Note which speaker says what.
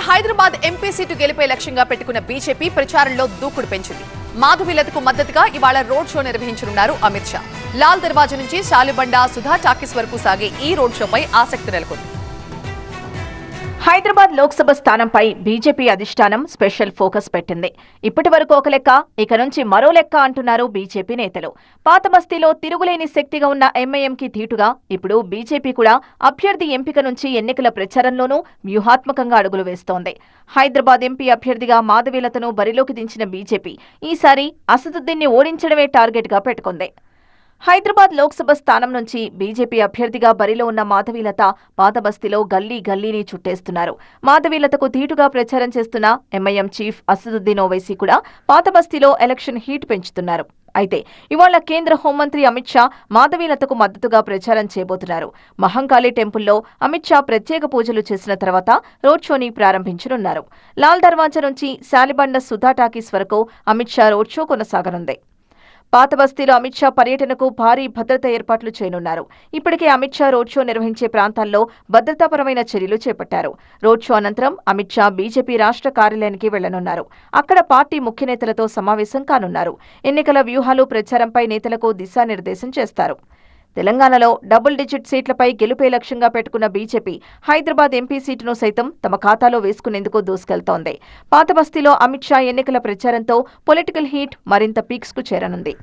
Speaker 1: Hyderabad MP seat గెలిపే లక్ష్యంగా పెట్టుకున్న బీజేపీ ప్రచారంలో దూకుడు పెంచింది. మాధవీలతకు మద్దతుగా ఇవాళ రోడ్ షో నిర్వహించనున్నారు అమిత్ షా. లాల్ దర్వాజా నుంచి శాలిబండ, సుధా టాకీస్ వరకు సాగే ఈ రోడ్ షోపై ఆసక్తి నెలకొంది.
Speaker 2: హైదరాబాద్ లోక్సభ స్థానంపై బీజేపీ అధిష్టానం స్పెషల్ ఫోకస్ పెట్టింది. ఇప్పటి వరకు ఒక లెక్క, ఇక నుంచి మరో లెక్క అంటున్నారు బీజేపీ నేతలు. పాత బస్తీలో తిరుగులేని శక్తిగా ఉన్న ఎంఐఎంకి ధీటుగా ఇప్పుడు బీజేపీ కూడా అభ్యర్థి ఎంపిక నుంచి ఎన్నికల ప్రచారంలోనూ వ్యూహాత్మకంగా అడుగులు వేస్తోంది. హైదరాబాద్ ఎంపీ అభ్యర్థిగా మాధవీలతను బరిలోకి దించిన బీజేపీ ఈసారి అసదుద్దీన్ని ఓడించడమే టార్గెట్గా పెట్టుకుంది. హైదరాబాద్ లోక్సభ స్థానం నుంచి బీజేపీ అభ్యర్థిగా బరిలో ఉన్న మాధవీలత పాతబస్తీలో గల్లీ గల్లీని చుట్టేస్తున్నారు. మాధవీలతకు ధీటుగా ప్రచారం చేస్తున్న ఎంఐఎం చీఫ్ అసదుద్దీన్ ఓవైసీ కూడా పాతబస్తీలో ఎలక్షన్ హీట్ పెంచుతున్నారు. అయితే ఇవాళ కేంద్ర హోంమంత్రి అమిత్ షా మాధవీలతకు మద్దతుగా ప్రచారం చేయబోతున్నారు. మహంకాళి టెంపుల్లో అమిత్ షా ప్రత్యేక పూజలు చేసిన తర్వాత రోడ్ షోని ప్రారంభించనున్నారు. లాల్ దర్వాజా నుంచి శాలిబండ, సుధా టాకీస్ వరకు అమిత్ షా రోడ్ షో కొనసాగనుంది. పాతబస్తీలో అమిత్ షా పర్యటనకు భారీ భద్రత ఏర్పాట్లు చేయనున్నారు. ఇప్పటికే అమిత్ షా రోడ్ షో నిర్వహించే ప్రాంతాల్లో భద్రతాపరమైన చర్యలు చేపట్టారు. రోడ్ షో అనంతరం అమిత్ షా బీజేపీ రాష్ట్ర కార్యాలయానికి వెళ్లనున్నారు. అక్కడ పార్టీ ముఖ్య నేతలతో సమావేశం కానున్నారు. ఎన్నికల వ్యూహాలు, ప్రచారంపై నేతలకు దిశానిర్దేశం చేస్తారు. తెలంగాణలో డబుల్ డిజిట్ సీట్లపై గెలుపే లక్ష్యంగా పెట్టుకున్న బీజేపీ హైదరాబాద్ ఎంపీ సీటును సైతం తమ ఖాతాలో వేసుకునేందుకు దూసుకెళ్తోంది. పాతబస్తీలో అమిత్ షా ఎన్నికల ప్రచారంతో పొలిటికల్ హీట్ మరింత పీక్స్కు చేరనుంది.